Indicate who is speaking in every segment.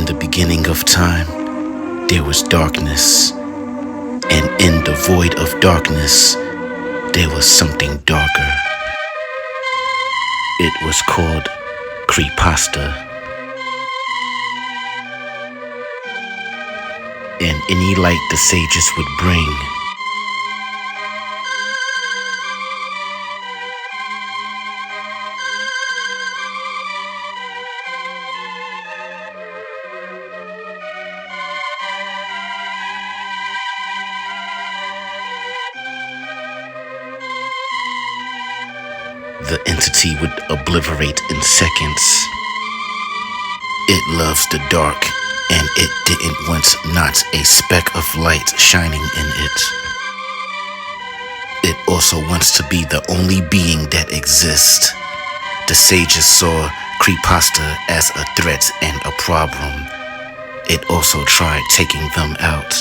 Speaker 1: In the beginning of time, there was darkness, and in the void of darkness, there was something darker. It was called Creepasta. And any light the sages would bring, the entity would obliterate in seconds. It loves the dark, and it didn't want not a speck of light shining in it. It also wants to be the only being that exists. The sages saw Creepasta as a threat and a problem. It also tried taking them out.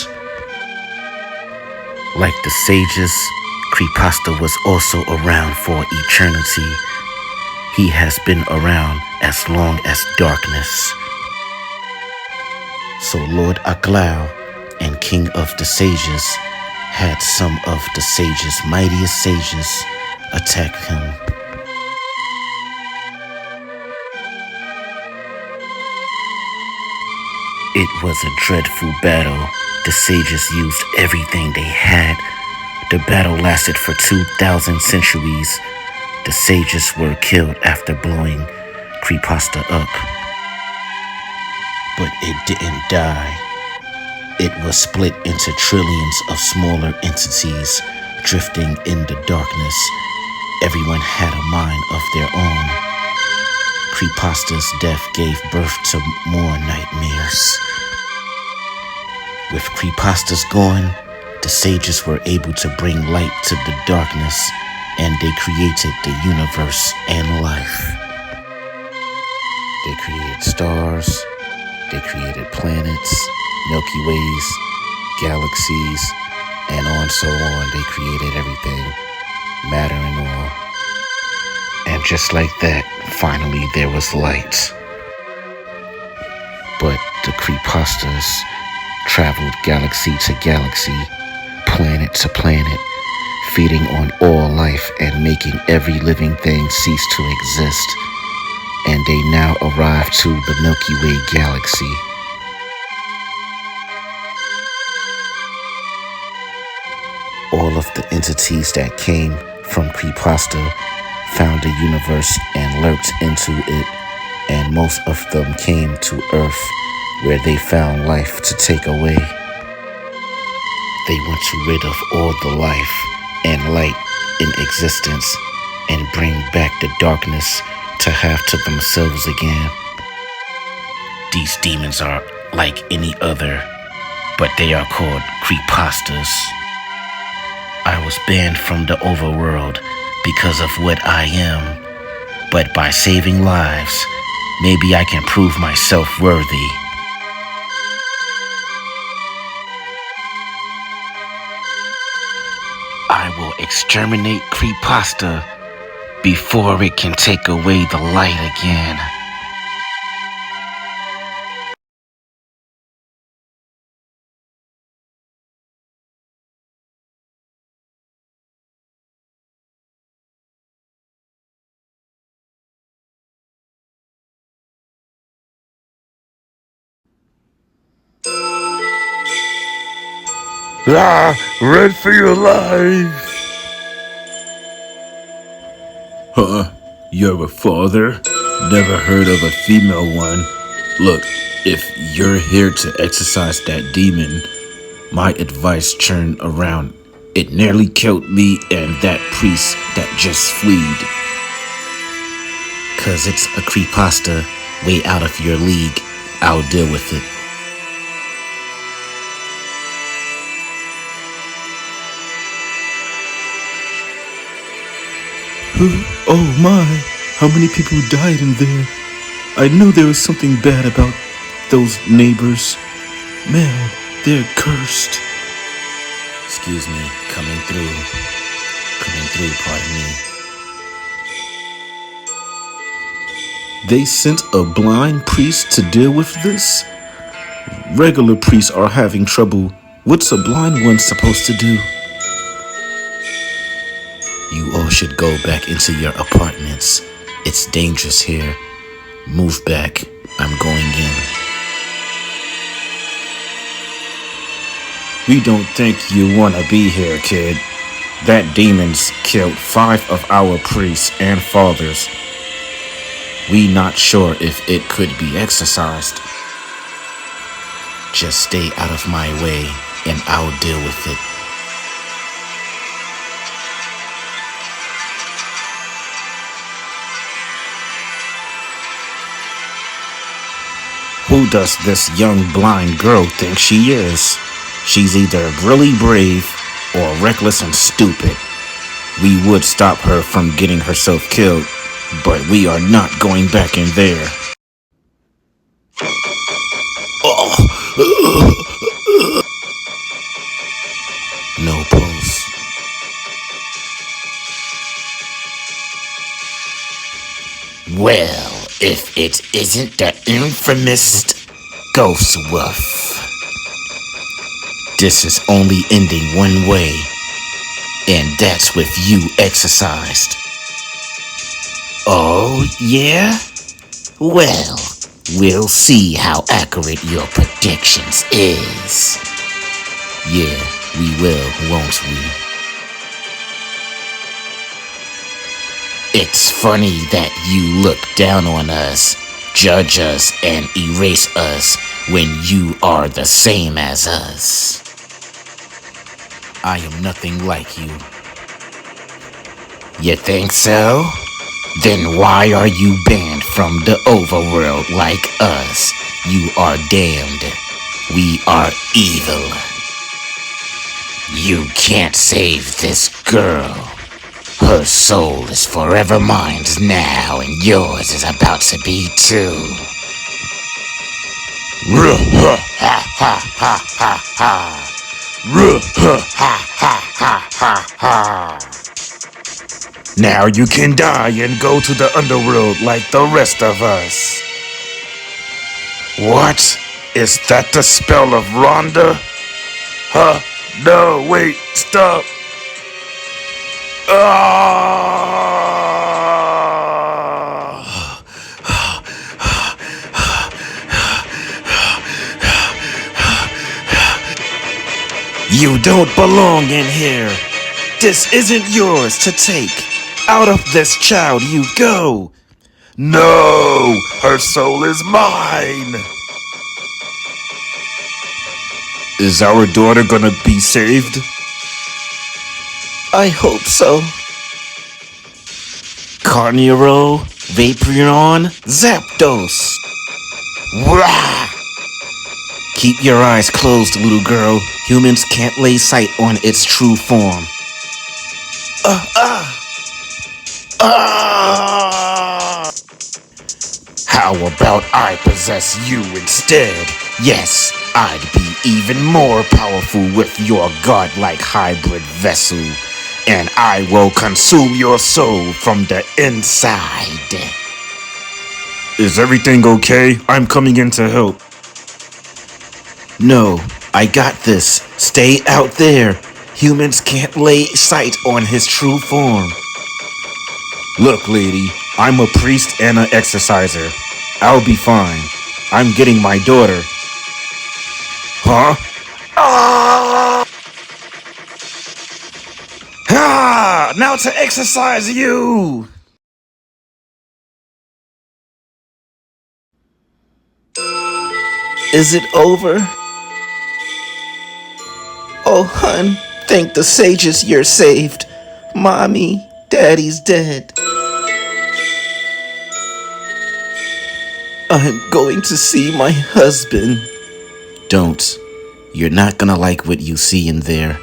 Speaker 1: Like the sages, Creepasta was also around for eternity. He has been around as long as darkness. So Lord Aklau and King of the Sages had some of the sages' mightiest sages attack him. It was a dreadful battle. The sages used everything they had. The battle lasted for 2,000 centuries. The sages were killed after blowing Creepasta up. But it didn't die. It was split into trillions of smaller entities drifting in the darkness. Everyone had a mind of their own. Creepasta's death gave birth to more nightmares. With Creepasta's gone, the sages were able to bring light to the darkness, and they created the universe and life. They created stars, they created planets, Milky Ways, galaxies, and on so on. They created everything, matter and all. And just like that, finally there was light. But the Creepastas traveled galaxy to galaxy, planet to planet, feeding on all life and making every living thing cease to exist. And they now arrived to the Milky Way galaxy. All of the entities that came from Creepasta found the universe and lurked into it, and most of them came to Earth, where they found life to take away. They want to rid of all the life and light in existence and bring back the darkness to have to themselves again. These demons are like any other, but they are called Creepastas. I was banned from the overworld because of what I am, but by saving lives, maybe I can prove myself worthy. I will exterminate Creepasta before it can take away the light again.
Speaker 2: Run for your lives!
Speaker 3: Huh? You're a father? Never heard of a female one. Look, if you're here to exorcise that demon, my advice turn around. It nearly killed me and that priest that just fleed.
Speaker 1: Cause it's a Creepasta way out of your league. I'll deal with it.
Speaker 3: Oh my, how many people died in there? I knew there was something bad about those neighbors. Man, they're cursed.
Speaker 1: Excuse me, coming through, pardon me.
Speaker 3: They sent a blind priest to deal with this? Regular priests are having trouble. What's a blind one supposed to do? You all should go back into your apartments. It's dangerous here. Move back. I'm going in. We don't think you want to be here, kid. That demon's killed 5 of our priests and fathers. We not sure if it could be exorcised. Just stay out of my way and I'll deal with it. Who does this young blind girl think she is? She's either really brave or reckless and stupid. We would stop her from getting herself killed, but we are not going back in there. No pulse. Well, if it isn't the infamous Ghost Wolf. This is only ending one way, and that's with you exorcised. Oh, yeah? Well, we'll see how accurate your predictions is. Yeah, we will, won't we? It's funny that you look down on us, judge us, and erase us when you are the same as us. I am nothing like you. You think so? Then why are you banned from the overworld like us? You are damned. We are evil. You can't save this girl. Her soul is forever mine now, and yours is about to be too. Ha ha ha ha ha. Ha ha ha ha ha. Now you can die and go to the underworld like the rest of us. What? Is that the spell of Rhonda? Huh? No, wait, stop. You don't belong in here. This isn't yours to take. Out of this child you go. No, her soul is mine. Is our daughter gonna be saved? I hope so. Carniro, Vaporeon, Zapdos. Wah! Keep your eyes closed, little girl. Humans can't lay sight on its true form. How about I possess you instead? Yes, I'd be even more powerful with your godlike hybrid vessel. And I will consume your soul from the inside. Is everything okay? I'm coming in to help. No, I got this. Stay out there. Humans can't lay sight on his true form. Look, lady, I'm a priest and an exorciser. I'll be fine. I'm getting my daughter. Huh? Now to exorcise you! Is it over? Oh, hun, thank the sages you're saved. Mommy, Daddy's dead. I'm going to see my husband. Don't. You're not gonna like what you see in there.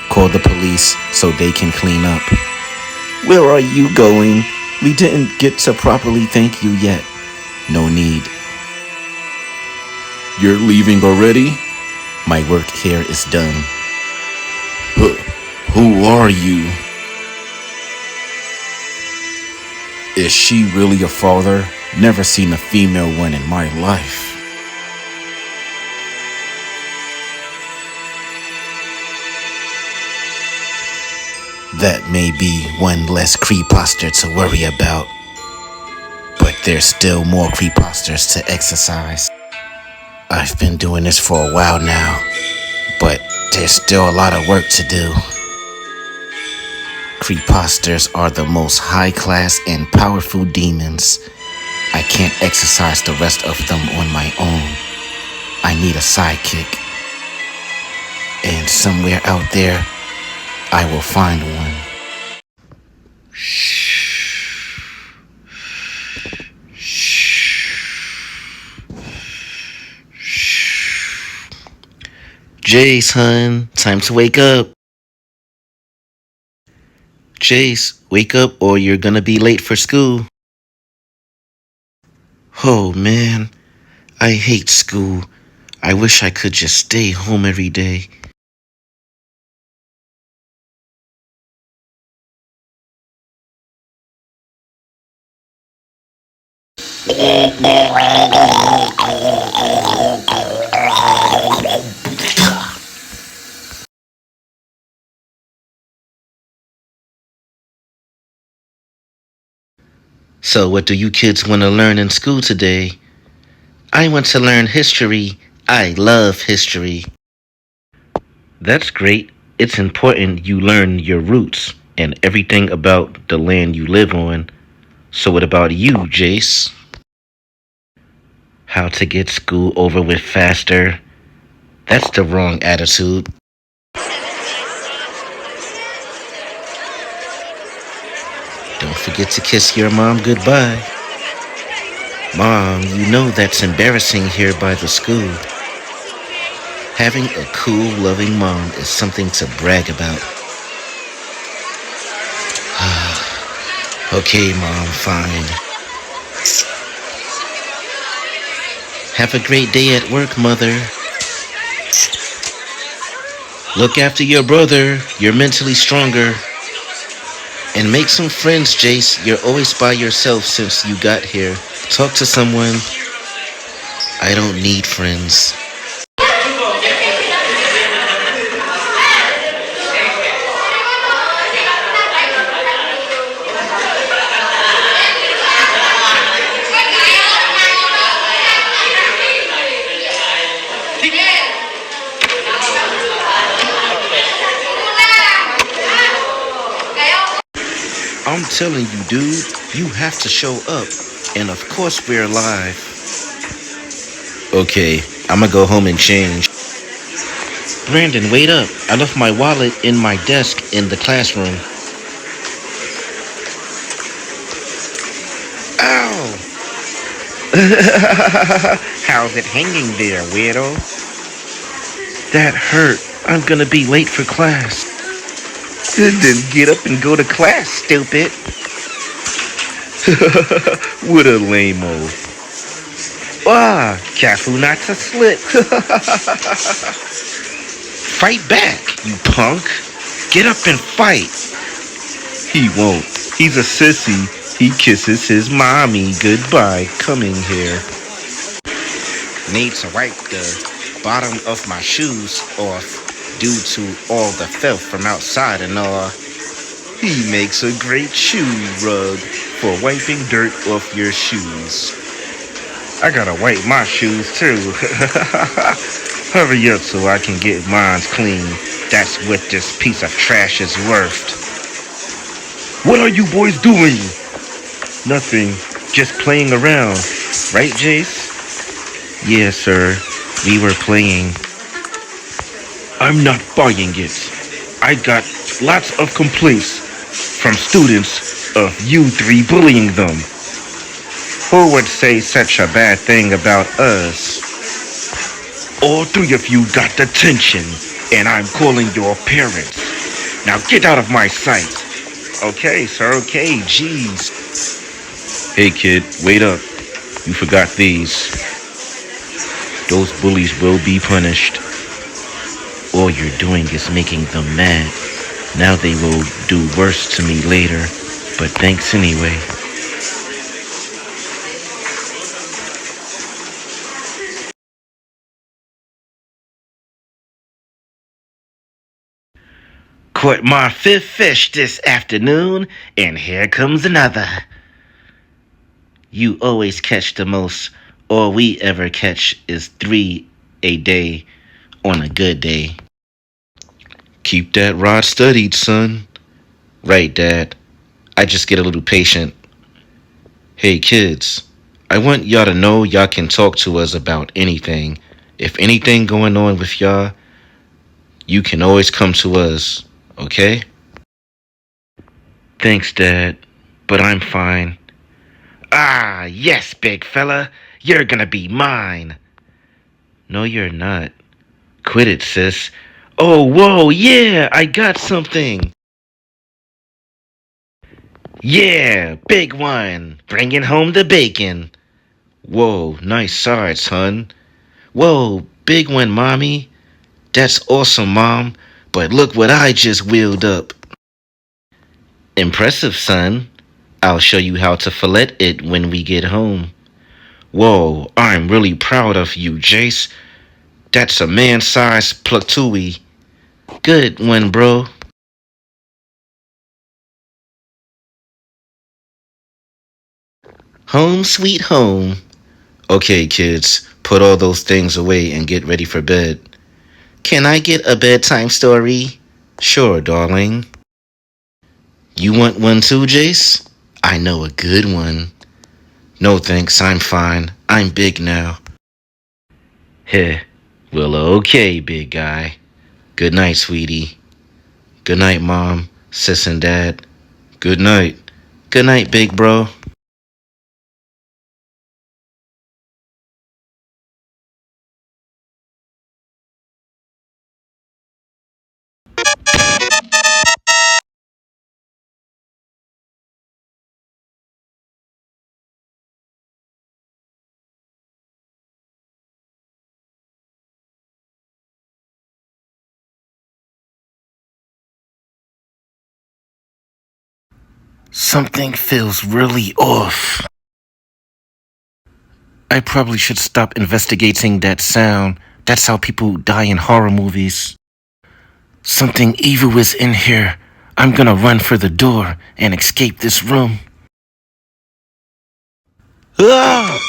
Speaker 3: Call the police so they can clean up. Where are you going? We didn't get to properly thank you yet. No need. You're leaving already? My work here is done. Who are you? Is she really a father? Never seen a female one in my life.
Speaker 1: That may be one less creepasta to worry about, but there's still more creepastas to exercise. I've been doing this for a while now, but there's still a lot of work to do. Creepastas are the most high class and powerful demons. I can't exercise the rest of them on my own. I need a sidekick. And somewhere out there, I will find one. Jace, hun, time to wake up. Jace, wake up or you're gonna be late for school. Oh man, I hate school. I wish I could just stay home every day. So what do you kids want to learn in school today? I want to learn history. I love history. That's great. It's important you learn your roots and everything about the land you live on. So what about you, Jace? How to get school over with faster. That's the wrong attitude. Don't forget to kiss your mom goodbye. Mom, you know that's embarrassing here by the school. Having a cool, loving mom is something to brag about. Okay, Mom, fine. Have a great day at work, Mother. Look after your brother. You're mentally stronger. And make some friends, Jace. You're always by yourself since you got here. Talk to someone. I don't need friends. I'm telling you, dude, you have to show up. And of course we're live. Okay, I'ma go home and change. Brandon, wait up. I left my wallet in my desk in the classroom. Ow! How's it hanging there, weirdo? That hurt. I'm gonna be late for class. Then get up and go to class, stupid. What a lame-o. Careful not to slip. Fight back, you punk. Get up and fight. He won't. He's a sissy. He kisses his mommy goodbye coming here. Need to wipe the bottom of my shoes off due to all the filth from outside and all. He makes a great shoe rug for wiping dirt off your shoes. I gotta wipe my shoes too. Hurry up so I can get mine clean. That's what this piece of trash is worth. What are you boys doing? Nothing. Just playing around. Right, Jace? Yeah, sir. We were playing. I'm not buying it. I got lots of complaints from students of you three bullying them. Who would say such a bad thing about us? All three of you got detention, and I'm calling your parents. Now get out of my sight. Okay, sir, okay, jeez. Hey, kid, wait up. You forgot these. Those bullies will be punished. All you're doing is making them mad. Now they will do worse to me later, but thanks anyway. Caught my fifth fish this afternoon, and here comes another. You always catch the most. All we ever catch is 3 a day on a good day. Keep that rod studied, son. Right, Dad. I just get a little patient. Hey, kids. I want y'all to know y'all can talk to us about anything. If anything going on with y'all, you can always come to us, okay? Thanks, Dad, but I'm fine. Ah, yes, big fella. You're gonna be mine. No, you're not. Quit it, sis. Oh, whoa, yeah, I got something. Yeah, big one. Bringing home the bacon. Whoa, nice sides, son. Whoa, big one, Mommy. That's awesome, Mom. But look what I just wheeled up. Impressive, son. I'll show you how to fillet it when we get home. Whoa, I'm really proud of you, Jace. That's a man-sized plutui. Good one, bro. Home sweet home. Okay, kids, put all those things away and get ready for bed. Can I get a bedtime story? Sure, darling. You want one too, Jace? I know a good one. No thanks, I'm fine. I'm big now. Heh. Well, okay, big guy. Good night, sweetie. Good night, Mom, Sis, and Dad. Good night. Good night, big bro. Something feels really off. I probably should stop investigating that sound. That's how people die in horror movies. Something evil is in here. I'm gonna run for the door and escape this room. Ah!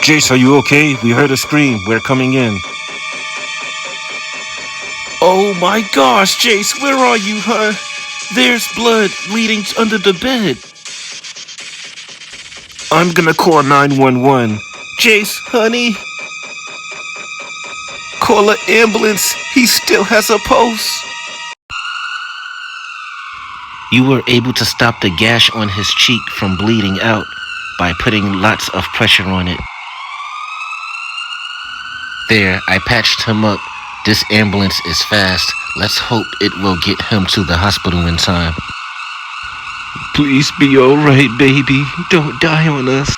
Speaker 1: Jace, are you okay? We heard a scream. We're coming in. Oh my gosh, Jace, where are you, huh? There's blood bleeding under the bed. I'm gonna call 911. Jace, honey. Call an ambulance. He still has a pulse. You were able to stop the gash on his cheek from bleeding out by putting lots of pressure on it. There, I patched him up. This ambulance is fast. Let's hope it will get him to the hospital in time. Please be alright, baby. Don't die on us.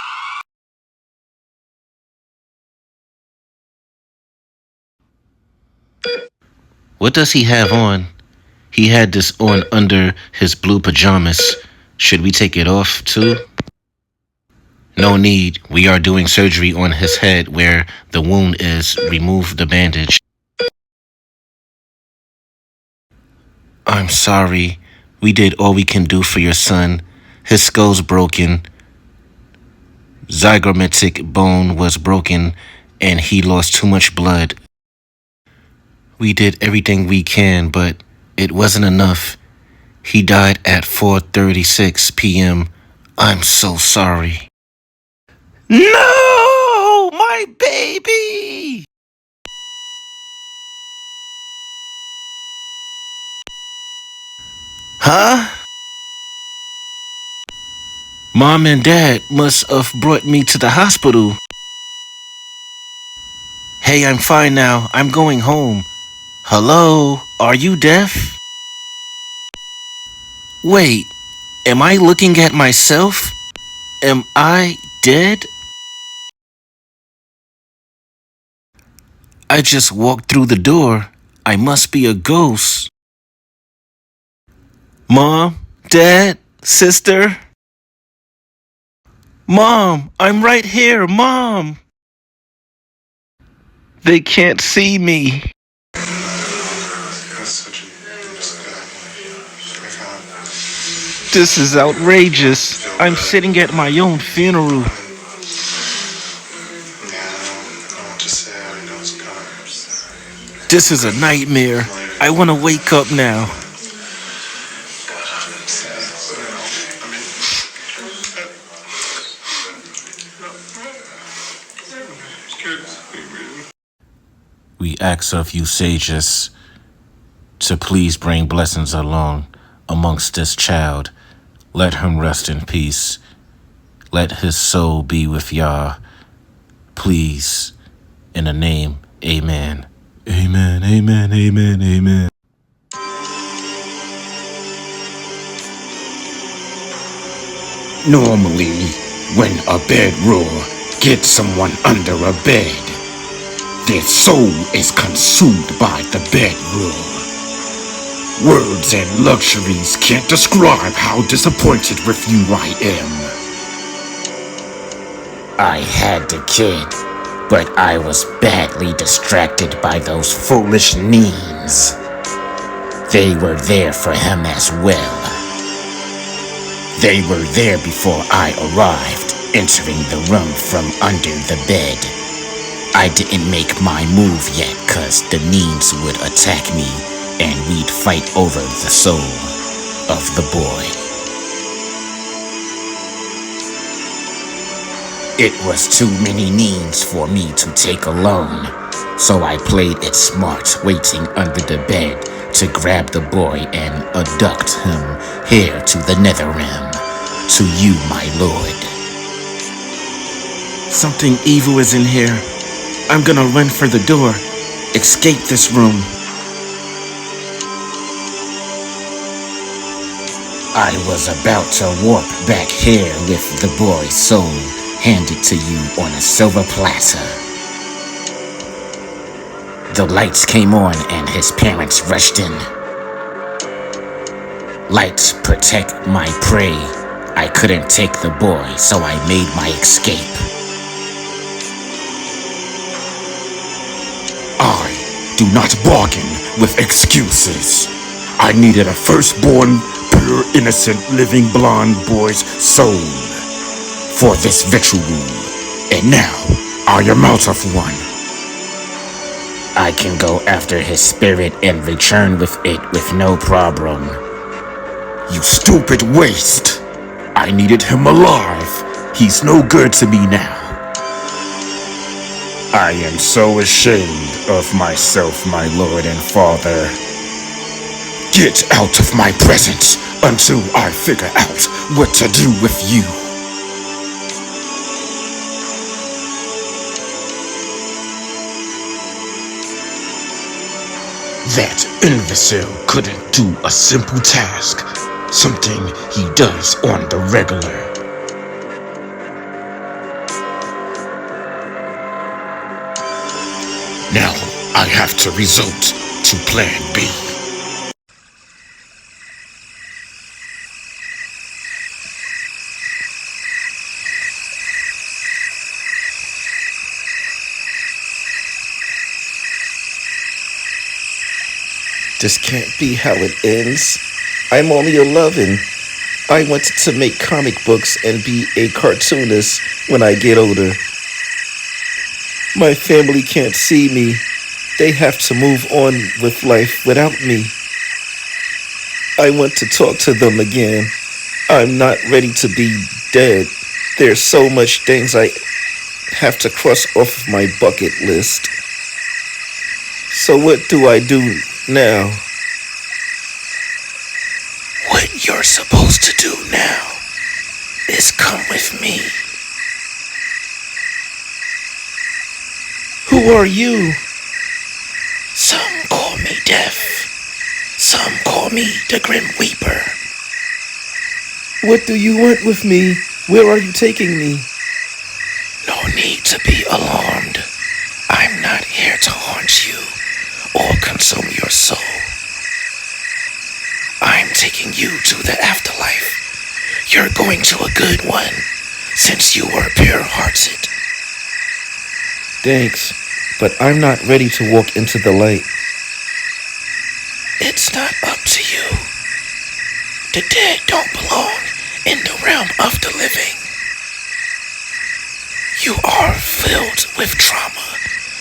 Speaker 1: What does he have on? He had this on under his blue pajamas. Should we take it off too? No need. We are doing surgery on his head where the wound is. Remove the bandage. I'm sorry. We did all we can do for your son. His skull's broken. Zygomatic bone was broken and he lost too much blood. We did everything we can, but it wasn't enough. He died at 4:36 p.m. I'm so sorry. No! My baby! Huh? Mom and Dad must have brought me to the hospital. Hey, I'm fine now. I'm going home. Hello? Are you deaf? Wait, am I looking at myself? Am I dead? I just walked through the door. I must be a ghost. Mom? Dad? Sister? Mom, I'm right here, Mom! They can't see me.
Speaker 4: This is outrageous. I'm sitting at my own funeral. This is a nightmare. I want to wake up now.
Speaker 3: We ask of you, sages, to please bring blessings along amongst this child. Let him rest in peace. Let his soul be with Yah. Please, in the name, amen. Amen, amen, amen, amen.
Speaker 5: Normally, when a bed roar gets someone under a bed, their soul is consumed by the bed roar. Words and luxuries can't describe how disappointed with you I am. I had the kid, but I was badly distracted by those foolish neens. They were there for him as well. They were there before I arrived, entering the room from under the bed. I didn't make my move yet, cause the neens would attack me and we'd fight over the soul of the boy. It was too many neens for me to take alone, so I played it smart, waiting under the bed to grab the boy and abduct him here to the nether realm, to you, my lord.
Speaker 4: Something evil is in here. I'm gonna run for the door. Escape this room.
Speaker 5: I was about to warp back here with the boy's soul handed to you on a silver platter. The lights came on and his parents rushed in. Lights protect my prey. I couldn't take the boy, so I made my escape. I do not bargain with excuses. I needed a firstborn, pure, innocent, living blonde boy's soul for this ritual, and now I am out of one. I can go after his spirit and return with it with no problem. You stupid waste! I needed him alive. He's no good to me now. I am so ashamed of myself, my lord and father. Get out of my presence until I figure out what to do with you. That imbecile couldn't do a simple task, something he does on the regular. Now I have to resort to plan B.
Speaker 4: This can't be how it ends. I'm only 11. I wanted to make comic books and be a cartoonist when I get older. My family can't see me. They have to move on with life without me. I want to talk to them again. I'm not ready to be dead. There's so much things I have to cross off of my bucket list. So what do I do now?
Speaker 5: What you're supposed to do now is come with me.
Speaker 4: Who are you?
Speaker 5: Some call me Death. Some call me the Grim Weeper.
Speaker 4: What do you want with me? Where are you taking me?
Speaker 5: No need to be alarmed. I'm not here to haunt you or consume your soul. I'm taking you to the afterlife. You're going to a good one, since you were pure-hearted.
Speaker 4: Thanks, but I'm not ready to walk into the light.
Speaker 5: It's not up to you.
Speaker 4: The dead don't belong in the realm of the living. You are filled with trauma,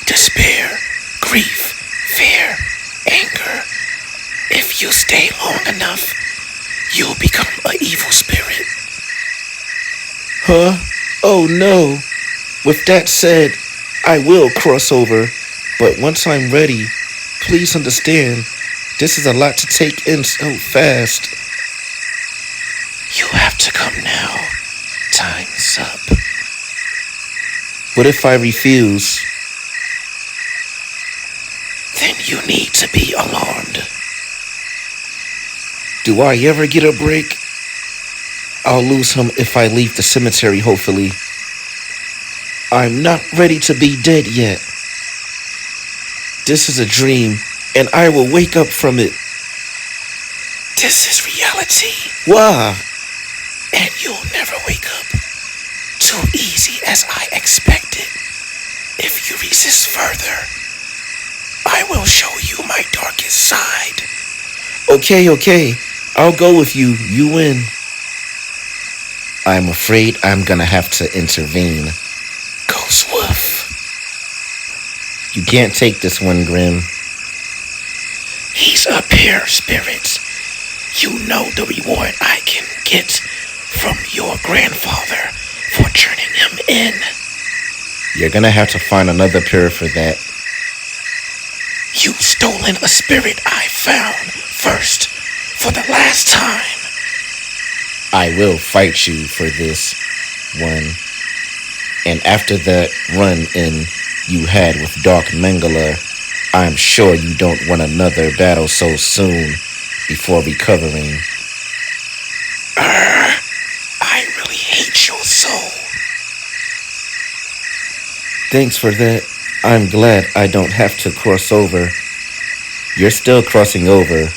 Speaker 4: despair, grief, fear, anger. If you stay long enough, you'll become an evil spirit. Huh? Oh no. With that said, I will cross over, but once I'm ready, please understand, this is a lot to take in so fast. You have to come now. Time's up. What if I refuse? Then you need to be alarmed. Do I ever get a break? I'll lose him if I leave the cemetery, hopefully. I'm not ready to be dead yet. This is a dream, and I will wake up from it. This is reality. Why? And you'll never wake up. Too easy as I expected. If you resist further, I will show you my darkest side. Okay. I'll go with you. You win. I'm afraid I'm gonna have to intervene. Ghost Wolf. You can't take this one, Grim. He's a pure spirit. You know the reward I can get from your grandfather for turning him in. You're gonna have to find another pure for that. You've stolen a spirit I found first for the last time. I will fight you for this one. And after that run-in you had with Dark Mangala, I'm sure you don't want another battle so soon before recovering. I really hate your soul. Thanks for that. I'm glad I don't have to cross over. You're still crossing over.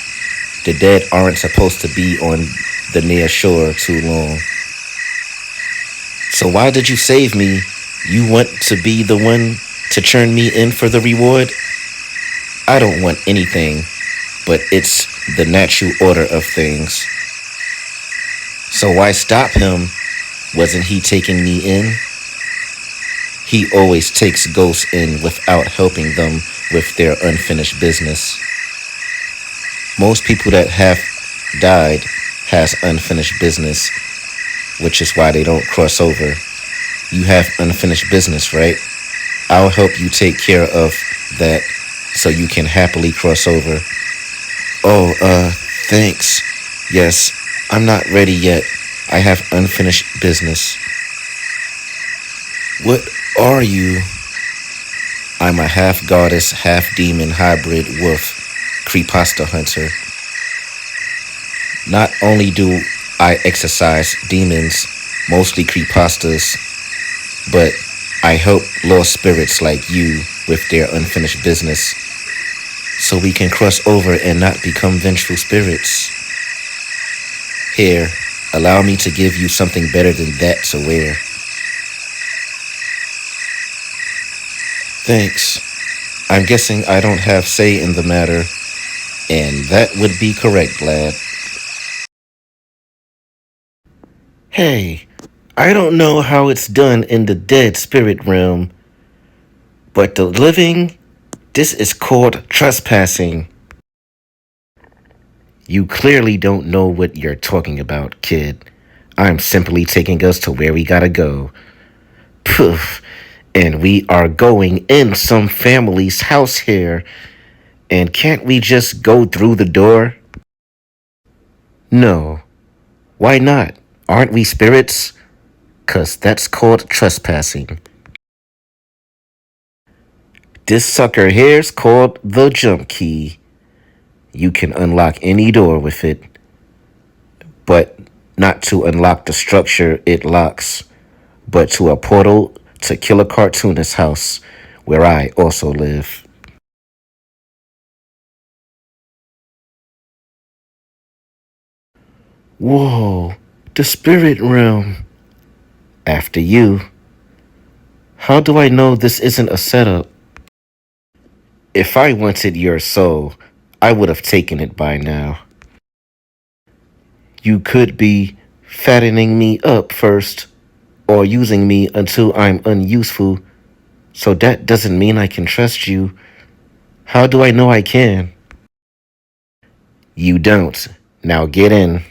Speaker 4: The dead aren't supposed to be on the near shore too long. So why did you save me? You want to be the one to turn me in for the reward? I don't want anything, but it's the natural order of things. So why stop him? Wasn't he taking me in? He always takes ghosts in without helping them with their unfinished business. Most people that have died has unfinished business, which is why they don't cross over. You have unfinished business, right? I'll help you take care of that so you can happily cross over. Oh, thanks. Yes, I'm not ready yet. I have unfinished business. What are you? I'm a half-goddess, half-demon hybrid wolf, Creepasta hunter. Not only do I exorcise demons, mostly creepastas, but I help lost spirits like you with their unfinished business so we can cross over and not become vengeful spirits. Here, allow me to give you something better than that to wear. Thanks. I'm guessing I don't have say in the matter, and that would be correct, lad. Hey, I don't know how it's done in the dead spirit realm, but the living, this is called trespassing. You clearly don't know what you're talking about, kid. I'm simply taking us to where we gotta go. Poof. And we are going in some family's house here. And can't we just go through the door? No. Why not? Aren't we spirits? 'Cause that's called trespassing. This sucker here's called the jump key. You can unlock any door with it, but not to unlock the structure it locks, but to a portal to Killer Cartoonist's house, where I also live. Whoa, the spirit realm. After you. How do I know this isn't a setup? If I wanted your soul, I would have taken it by now. You could be fattening me up first, or using me until I'm unuseful. So that doesn't mean I can trust you. How do I know I can? You don't. Now get in.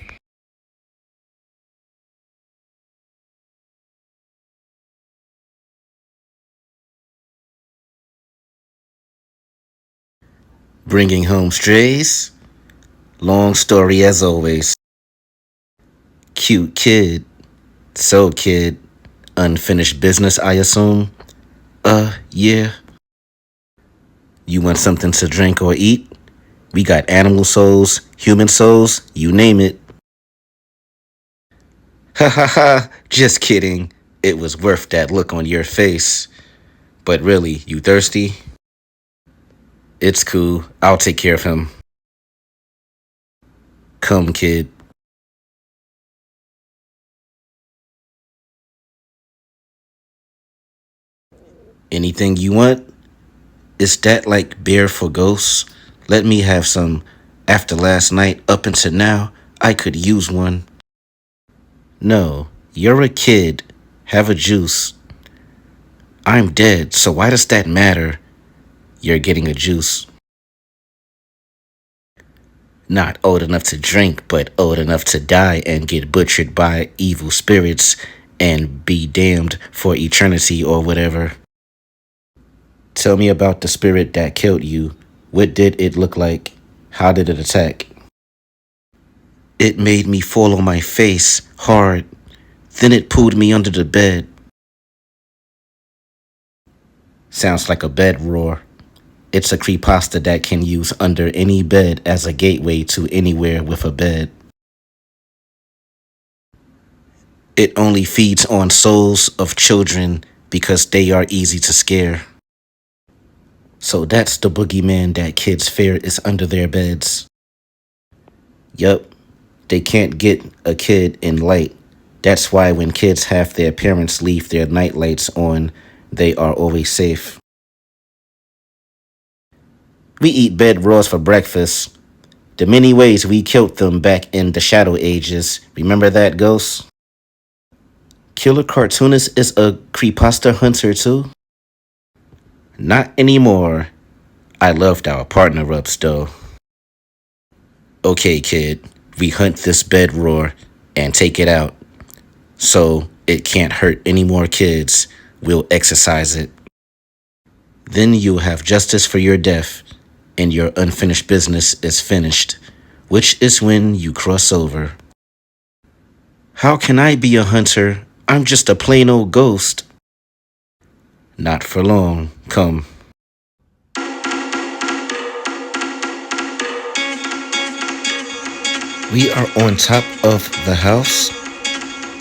Speaker 1: Bringing home strays? Long story as always. Cute kid. So kid. Unfinished business, I assume? Yeah. You want something to drink or eat? We got animal souls, human souls, you name it. Ha ha ha, just kidding. It was worth that look on your face. But really, you thirsty? It's cool. I'll take care of him. Come, kid. Anything you want? Is that like beer for ghosts? Let me have some. After last night, up until now, I could use one. No, you're a kid. Have a juice. I'm dead, so why does that matter? You're getting a juice. Not old enough to drink, but old enough to die and get butchered by evil spirits and be damned for eternity or whatever. Tell me about the spirit that killed you. What did it look like? How did it attack? It made me fall on my face hard. Then it pulled me under the bed. Sounds like a bed roar. It's a creepasta that can use under any bed as a gateway to anywhere with a bed. It only feeds on souls of children because they are easy to scare. So that's the boogeyman that kids fear is under their beds. Yup, they can't get a kid in light. That's why when kids have their parents leave their night lights on, they are always safe. We eat bed raws for breakfast. The many ways we killed them back in the Shadow Ages. Remember that, Ghost? Killer Cartoonist is a creepasta hunter too? Not anymore. I loved our partner-ups though. Okay, kid. We hunt this bed roar and take it out. So it can't hurt any more kids. We'll exercise it. Then you'll have justice for your death, and your unfinished business is finished, which is when you cross over. How can I be a hunter? I'm just a plain old ghost. Not for long. Come. We are on top of the house?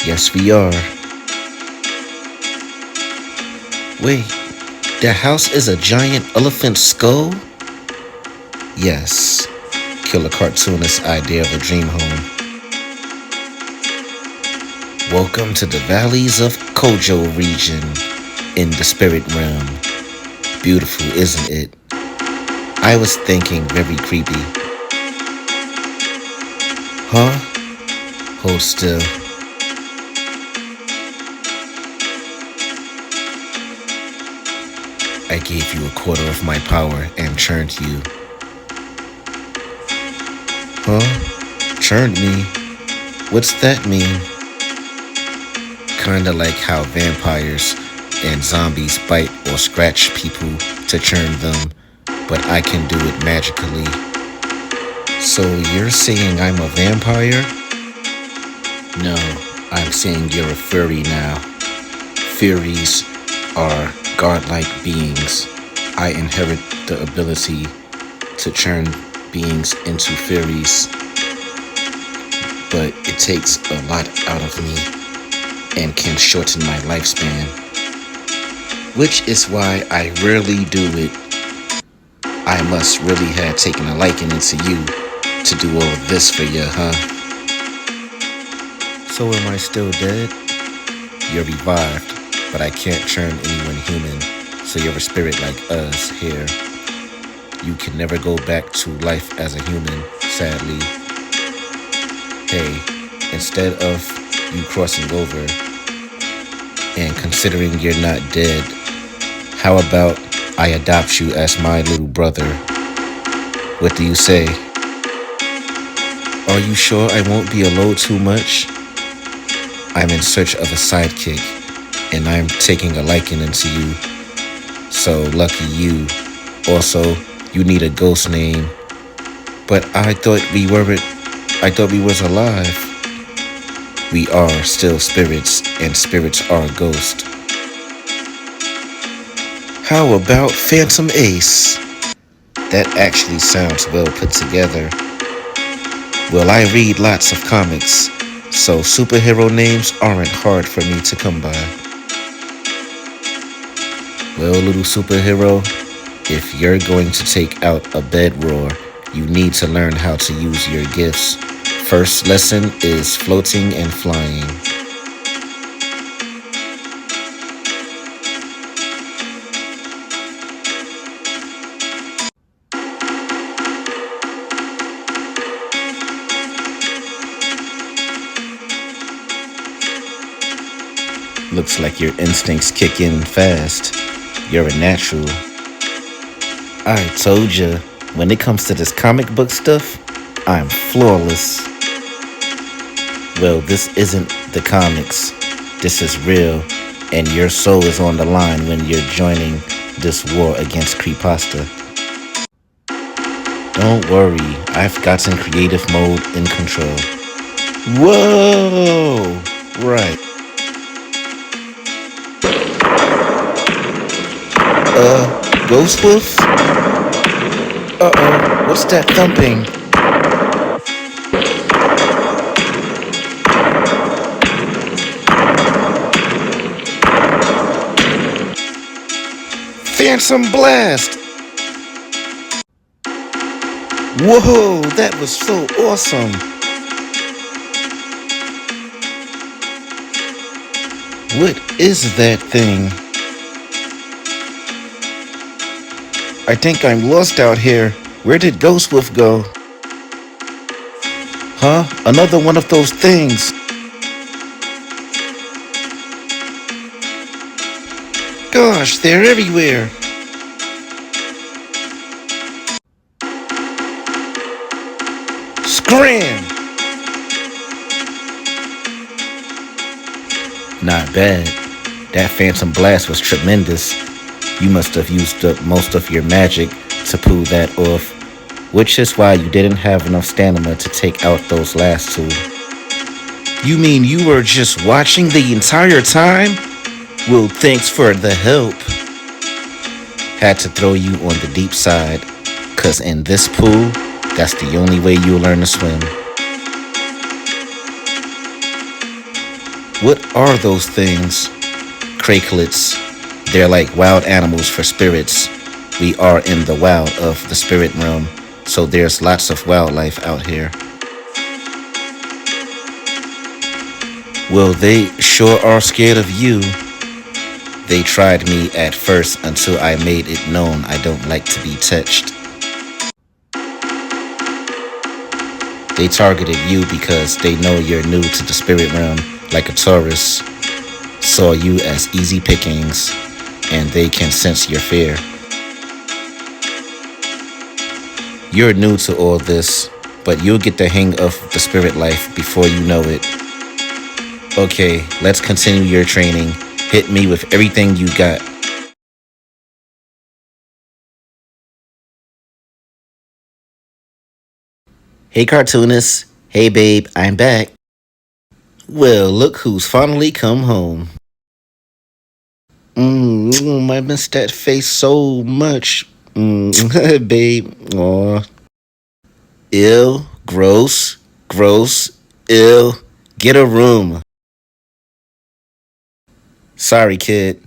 Speaker 1: Yes, we are. Wait, the house is a giant elephant skull? Yes, Killer Cartoonist's idea of a dream home. Welcome to the valleys of Kojo region in the spirit realm. Beautiful, isn't it? I was thinking very creepy. Huh? Hold still. I gave you a quarter of my power and churned you. Huh? Churned me? What's that mean? Kinda like how vampires and zombies bite or scratch people to churn them, but I can do it magically. So you're saying I'm a vampire? No, I'm saying you're a furry now. Furries are godlike beings. I inherit the ability to turn beings into fairies, but it takes a lot out of me and can shorten my lifespan, which is why I rarely do it. I must really have taken a liking into you to do all of this for you, huh? So am I still dead? You're revived, but I can't turn anyone human, so you're a spirit like us here. You can never go back to life as a human, sadly. Hey, instead of you crossing over and considering you're not dead, how about I adopt you as my little brother? What do you say? Are you sure I won't be alone too much? I'm in search of a sidekick, and I'm taking a liking into you. So lucky you. Also, you need a ghost name. But I thought we was alive. We are still spirits, and spirits are ghosts. How about Phantom Ace? That actually sounds well put together. Well, I read lots of comics, so superhero names aren't hard for me to come by. Well, little superhero, if you're going to take out a bedroar, you need to learn how to use your gifts. First lesson is floating and flying. Looks like your instincts kick in fast. You're a natural. I told ya, when it comes to this comic book stuff, I'm flawless. Well, this isn't the comics. This is real, and your soul is on the line when you're joining this war against Creepasta. Don't worry, I've gotten creative mode in control. Whoa! Right. Ghost Wolf? Uh-oh, what's that thumping? Phantom Blast! Whoa, that was so awesome! What is that thing? I think I'm lost out here. Where did Ghost Wolf go? Huh? Another one of those things. Gosh, they're everywhere. Scram! Not bad. That Phantom Blast was tremendous. You must have used up most of your magic to pull that off, which is why you didn't have enough stamina to take out those last two. You mean you were just watching the entire time? Well, thanks for the help. Had to throw you on the deep side, cause in this pool, that's the only way you'll learn to swim. What are those things? Crakelets. They're like wild animals for spirits. We are in the wild of the spirit realm, so there's lots of wildlife out here. Well, they sure are scared of you. They tried me at first until I made it known I don't like to be touched. They targeted you because they know you're new to the spirit realm, like a tourist. Saw you as easy pickings, and they can sense your fear. You're new to all this, but you'll get the hang of the spirit life before you know it. Okay, let's continue your training. Hit me with everything you got. Hey cartoonist. Hey babe, I'm back. Well, look who's finally come home. I miss that face so much. Babe. Aw. Ew. Gross. Gross. Ew. Get a room. Sorry, kid.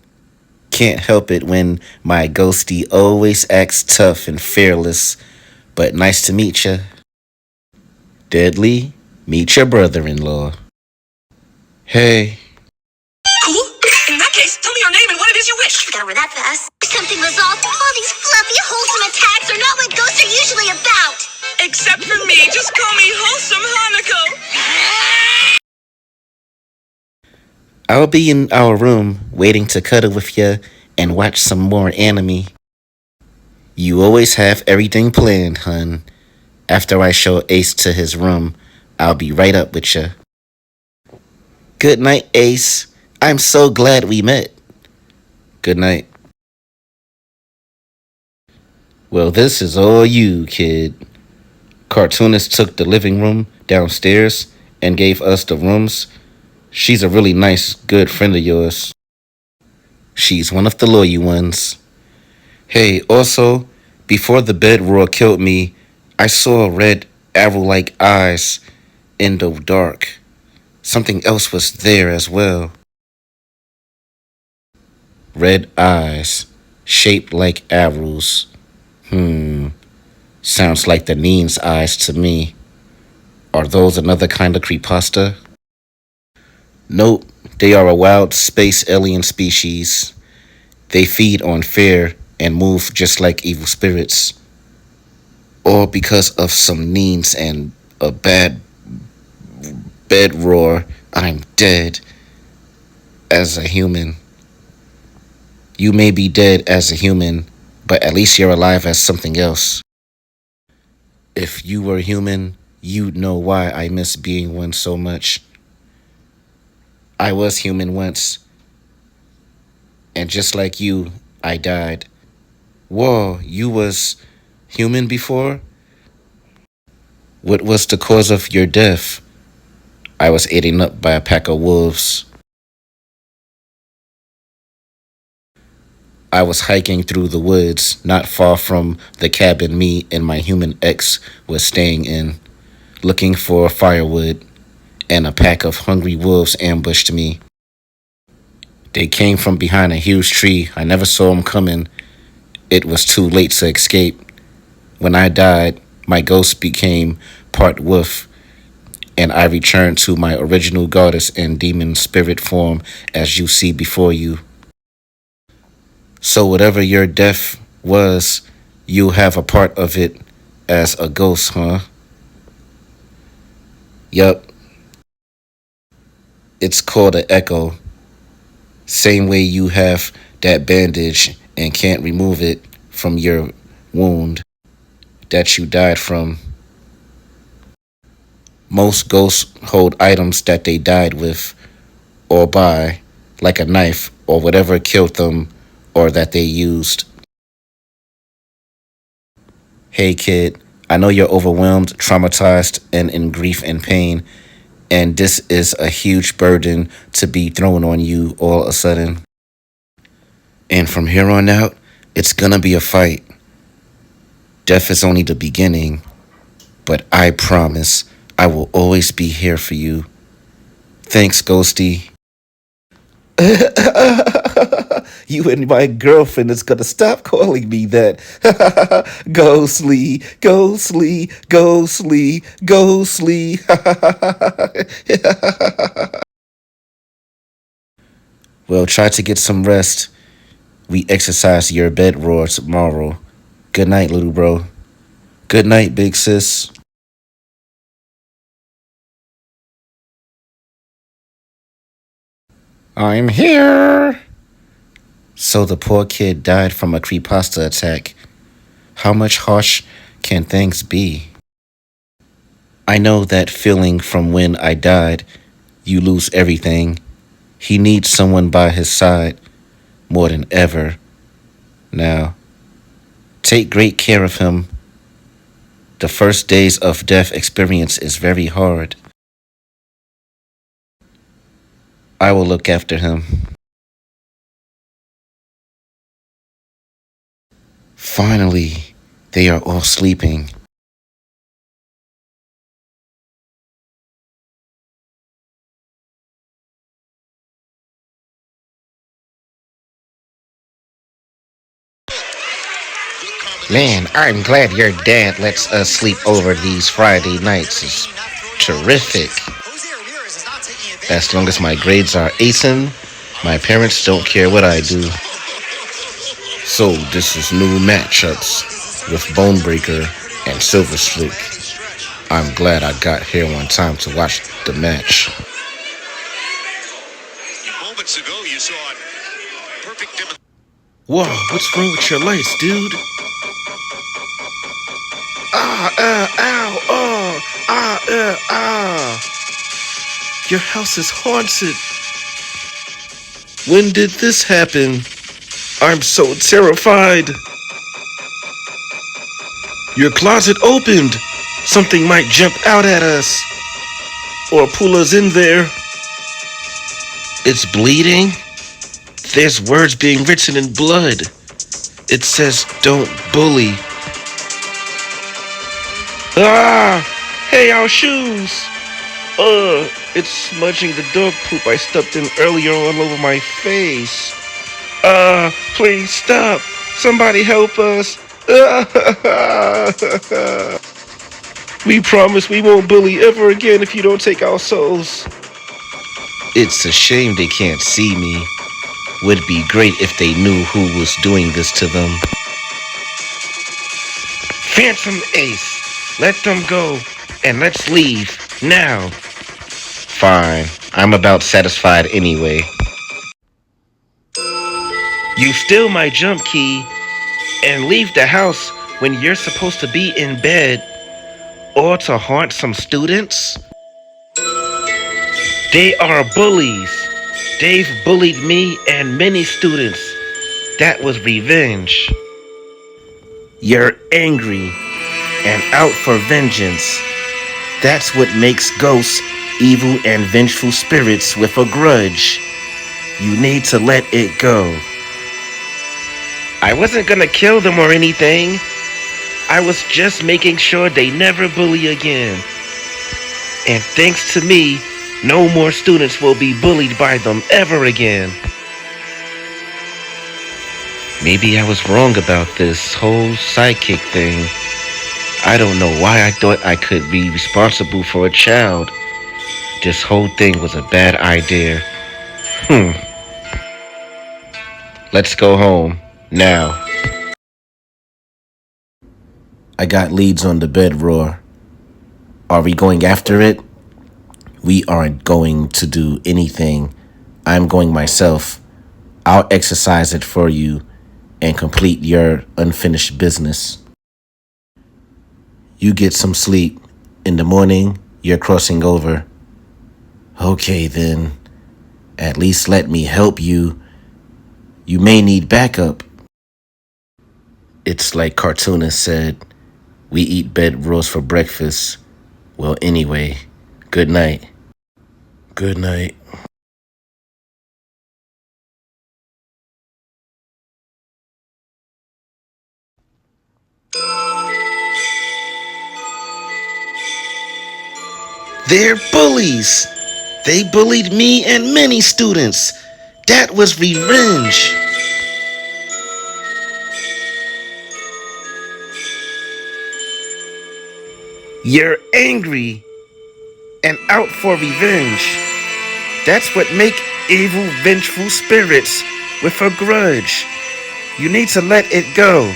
Speaker 1: Can't help it when my ghostie always acts tough and fearless. But nice to meet ya. Deadly, meet your brother-in-law. Hey.
Speaker 6: Cool. In that case, tell me your name and what it is you wish.
Speaker 7: Got over that fast. Something resolved. All these fluffy, wholesome attacks are not what ghosts are usually about.
Speaker 6: Except for me. Just call me Wholesome Hanako.
Speaker 1: I'll be in our room waiting to cuddle with ya and watch some more anime. You always have everything planned, hun. After I show Ace to his room, I'll be right up with ya. Good night, Ace. I'm so glad we met. Good night. Well, this is all you, kid. Cartoonist took the living room downstairs and gave us the rooms. She's a really nice, good friend of yours. She's one of the loyal ones. Hey, also, before the bed roar killed me, I saw red arrow-like eyes in the dark. Something else was there as well. Red eyes, shaped like arrows. Sounds like the Neen's eyes to me. Are those another kind of creepasta? Nope, they are a wild space alien species. They feed on fear and move just like evil spirits. All because of some Neens and a bad bed roar, I'm dead as a human. You may be dead as a human, but at least you're alive as something else. If you were human, you'd know why I miss being one so much. I was human once, and just like you, I died. Whoa, you was human before? What was the cause of your death? I was eaten up by a pack of wolves. I was hiking through the woods, not far from the cabin me and my human ex was staying in, looking for firewood, and a pack of hungry wolves ambushed me. They came from behind a huge tree. I never saw them coming. It was too late to escape. When I died, my ghost became part wolf, and I returned to my original goddess in demon spirit form as you see before you. So whatever your death was, you have a part of it as a ghost, huh? Yup. It's called an echo. Same way you have that bandage and can't remove it from your wound that you died from. Most ghosts hold items that they died with or by, like a knife or whatever killed them or that they used. Hey kid, I know you're overwhelmed, traumatized, and in grief and pain, and this is a huge burden to be thrown on you all of a sudden. And from here on out, it's gonna be a fight. Death is only the beginning, but I promise I will always be here for you. Thanks, Ghosty. You and my girlfriend is gonna stop calling me that. Ghostly, ghostly, ghostly, ghostly. Well, try to get some rest. We exercise your bed roar tomorrow. Good night, little bro. Good night, big sis. I'm here. So the poor kid died from a creepasta attack. How much harsh can things be? I know that feeling from when I died. You lose everything. He needs someone by his side more than ever. Now, take great care of him. The first days of death experience is very hard. I will look after him. Finally, they are all sleeping. Man, I'm glad your dad lets us sleep over these Friday nights. It's terrific. As long as my grades are acing, my parents don't care what I do. So this is new matchups with Bonebreaker and Silver Slick. I'm glad I got here on time to watch the match.
Speaker 8: Moments ago, you saw a perfect demonstration.
Speaker 4: Whoa, what's wrong with your lights, dude? Ow, Your house is haunted. When did this happen? I'm so terrified. Your closet opened. Something might jump out at us. Or pull us in there. It's bleeding. There's words being written in blood. It says, don't bully. Hey, our shoes. It's smudging the dog poop I stepped in earlier all over my face. Please stop. Somebody help us. We promise we won't bully ever again if you don't take our souls. It's a shame they can't see me. Would be great if they knew who was doing this to them. Phantom Ace, let them go, and let's leave, now. Fine, I'm about satisfied anyway. You steal my jump key, and leave the house when you're supposed to be in bed, or to haunt some students? They are bullies. They've bullied me and many students. That was revenge. You're angry and out for vengeance. That's what makes ghosts evil and vengeful spirits with a grudge. You need to let it go. I wasn't gonna kill them or anything. I was just making sure they never bully again. And thanks to me, no more students will be bullied by them ever again. Maybe I was wrong about this whole sidekick thing. I don't know why I thought I could be responsible for a child. This whole thing was a bad idea. Let's go home, now. I got leads on the bed roar. Are we going after it? We aren't going to do anything. I'm going myself. I'll exercise it for you and complete your unfinished business. You get some sleep. In the morning, you're crossing over. Okay, then. At least let me help you. You may need backup. It's like cartoonist said, we eat bed rolls for breakfast. Well, anyway, good night. Good night. They're bullies. They bullied me and many students. That was revenge. You're angry and out for revenge. That's what make evil, vengeful spirits with a grudge. You need to let it go.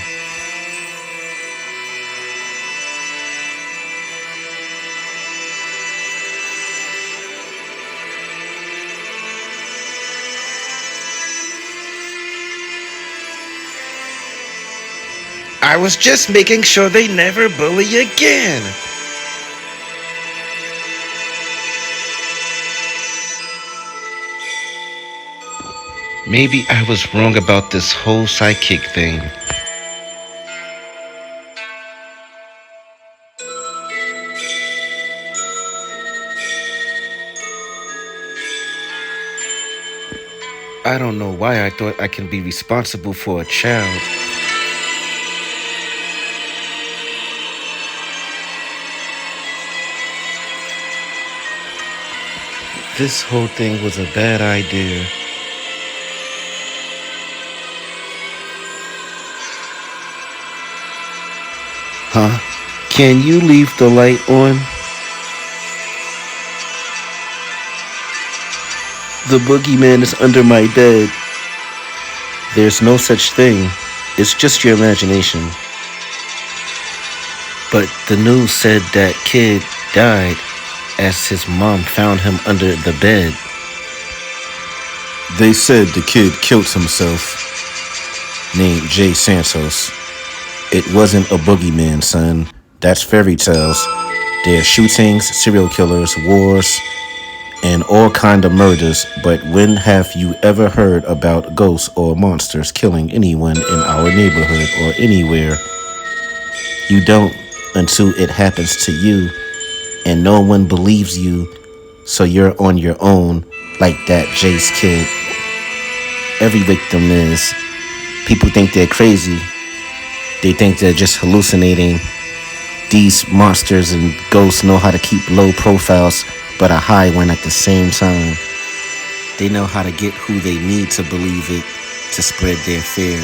Speaker 4: I was just making sure they never bully again. Maybe I was wrong about this whole sidekick thing. I don't know why I thought I can be responsible for a child. This whole thing was a bad idea. Huh? Can you leave the light on? The boogeyman is under my bed. There's no such thing. It's just your imagination. But the news said that kid died as his mom found him under the bed.
Speaker 1: They said the kid killed himself, named Jay Santos. It wasn't a boogeyman, son. That's fairy tales. There are shootings, serial killers, wars, and all kind of murders, but when have you ever heard about ghosts or monsters killing anyone in our neighborhood or anywhere? You don't until it happens to you, and no one believes you, so you're on your own, like that Jace kid. Every victim is. People think they're crazy. They think they're just hallucinating. These monsters and ghosts know how to keep low profiles, but a high one at the same time. They know how to get who they need to believe it, to spread their fear.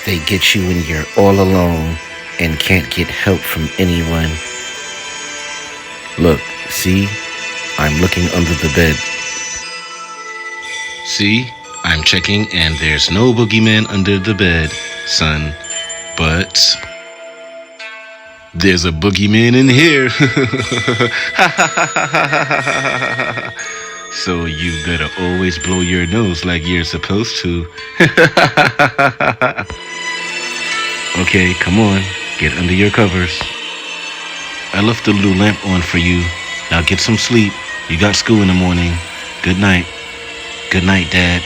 Speaker 1: They get you when you're all alone and can't get help from anyone. Look, see? I'm looking under the bed. See? I'm checking and there's no boogeyman under the bed, son. But there's a boogeyman in here. So you better always blow your nose like you're supposed to. Okay, come on. Get under your covers. I left the little lamp on for you. Now get some sleep. You got school in the morning. Good night. Good night, Dad.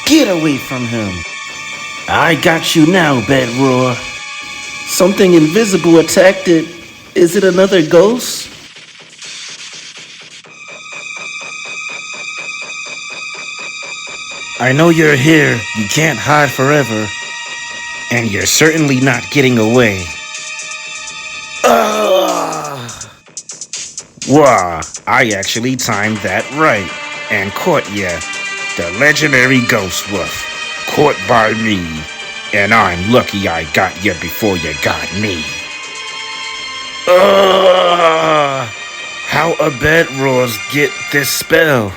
Speaker 1: Get away from him. I got you now, Bedroar. Something invisible attacked it. Is it another ghost? I know you're here. You can't hide forever. And you're certainly not getting away. Wow, I actually timed that right and caught ya. The legendary Ghost Wolf, caught by me. And I'm lucky I got you before you got me. How a Bedroars get this spell?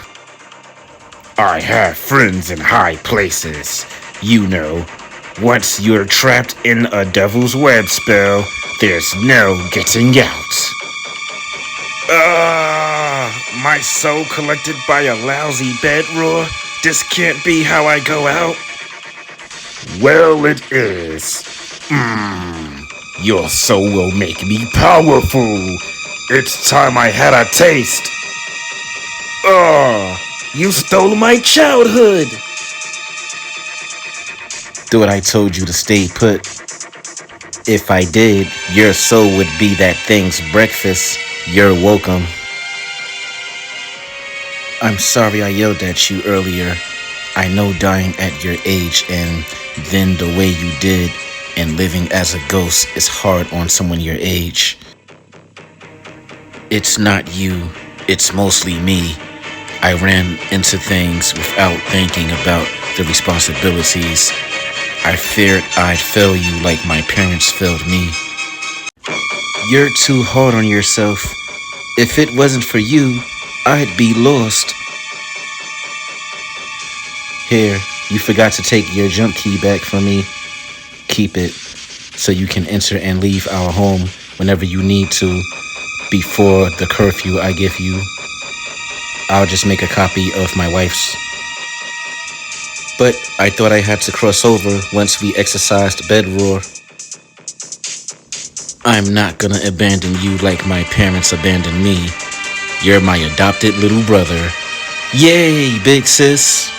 Speaker 1: I have friends in high places. You know, once you're trapped in a devil's web spell, there's no getting out. My soul collected by a lousy Bedroar? This can't be how I go out. Well, it is. Your soul will make me powerful. It's time I had a taste. You stole my childhood. Thought I told you to stay put. If I did, your soul would be that thing's breakfast. You're welcome. I'm sorry I yelled at you earlier. I know dying at your age and then the way you did and living as a ghost is hard on someone your age. It's not you, it's mostly me. I ran into things without thinking about the responsibilities. I feared I'd fail you like my parents failed me. You're too hard on yourself. If it wasn't for you, I'd be lost. Here, you forgot to take your jump key back from me. Keep it so you can enter and leave our home whenever you need to before the curfew I give you. I'll just make a copy of my wife's. But I thought I had to cross over once we exercised Bedroar. I'm not gonna abandon you like my parents abandoned me. You're my adopted little brother. Yay, big sis.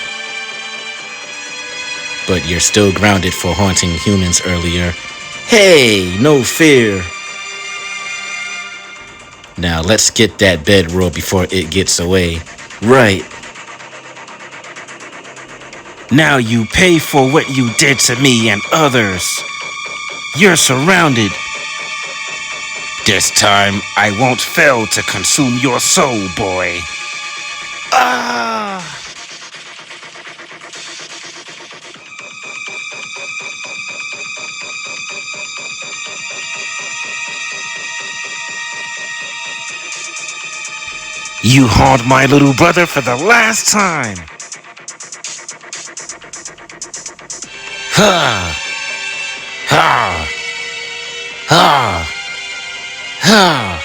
Speaker 1: But you're still grounded for haunting humans earlier. Hey, no fear. Now let's get that Bedroar before it gets away. Right. Now you pay for what you did to me and others. You're surrounded. This time, I won't fail to consume your soul, boy. You haunt my little brother for the last time.
Speaker 5: Ha! Ha! Ha! Ha!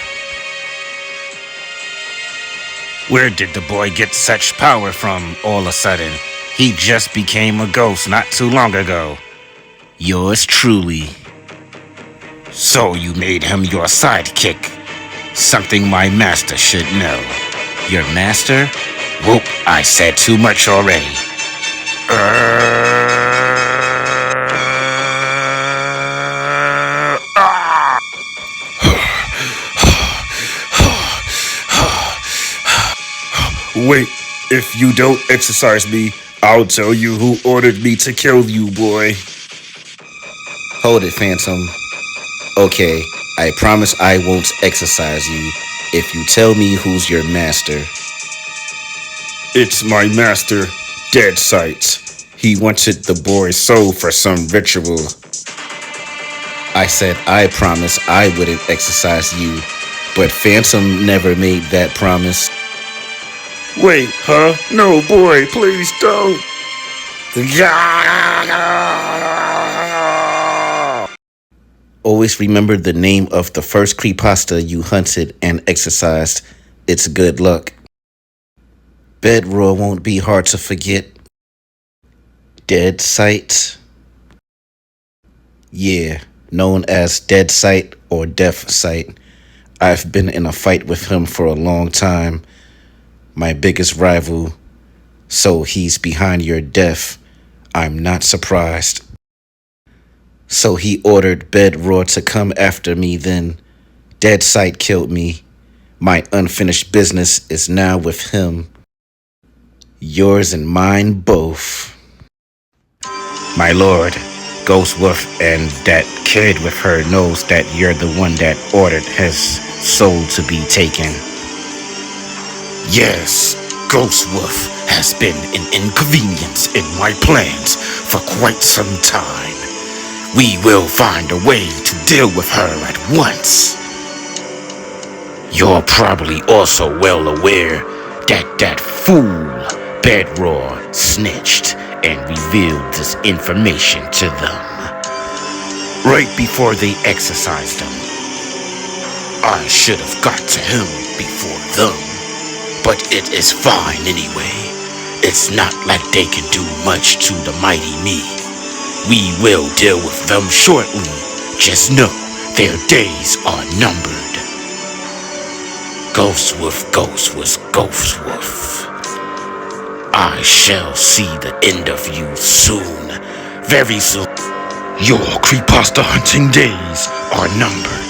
Speaker 5: Where did the boy get such power from all of a sudden? He just became a ghost not too long ago.
Speaker 1: Yours truly.
Speaker 5: So you made him your sidekick. Something my master should know.
Speaker 1: Your master?
Speaker 5: Whoop, I said too much already.
Speaker 2: Wait, if you don't exercise me, I'll tell you who ordered me to kill you, boy.
Speaker 4: Hold it, Phantom. Okay, I promise I won't exercise you if you tell me who's your master.
Speaker 2: It's my master, Dead Sight. He wanted the boy's soul for some ritual.
Speaker 4: I said I promise I wouldn't exercise you, but Phantom never made that promise.
Speaker 2: Wait, huh? No, boy, please don't.
Speaker 4: Always remember the name of the first creepasta you hunted and exercised. It's good luck. Bedroll won't be hard to forget. Dead Sight? Yeah, known as Dead Sight or Deaf Sight. I've been in a fight with him for a long time. My biggest rival. So he's behind your death. I'm not surprised. So he ordered Bedroll to come after me then. Dead Sight killed me. My unfinished business is now with him. Yours and mine both.
Speaker 5: My lord, Ghost Wolf and that kid with her knows that you're the one that ordered his soul to be taken. Yes, Ghost Wolf has been an inconvenience in my plans for quite some time. We will find a way to deal with her at once. You're probably also well aware that fool Bedroll snitched and revealed this information to them right before they exercised him. I should have got to him before them, but it is fine anyway. It's not like they can do much to the mighty me. We will deal with them shortly. Just know their days are numbered. Ghost Wolf, Ghost Wolf, Ghost Wolf. I shall see the end of you soon. Very soon. Your creepasta hunting days are numbered.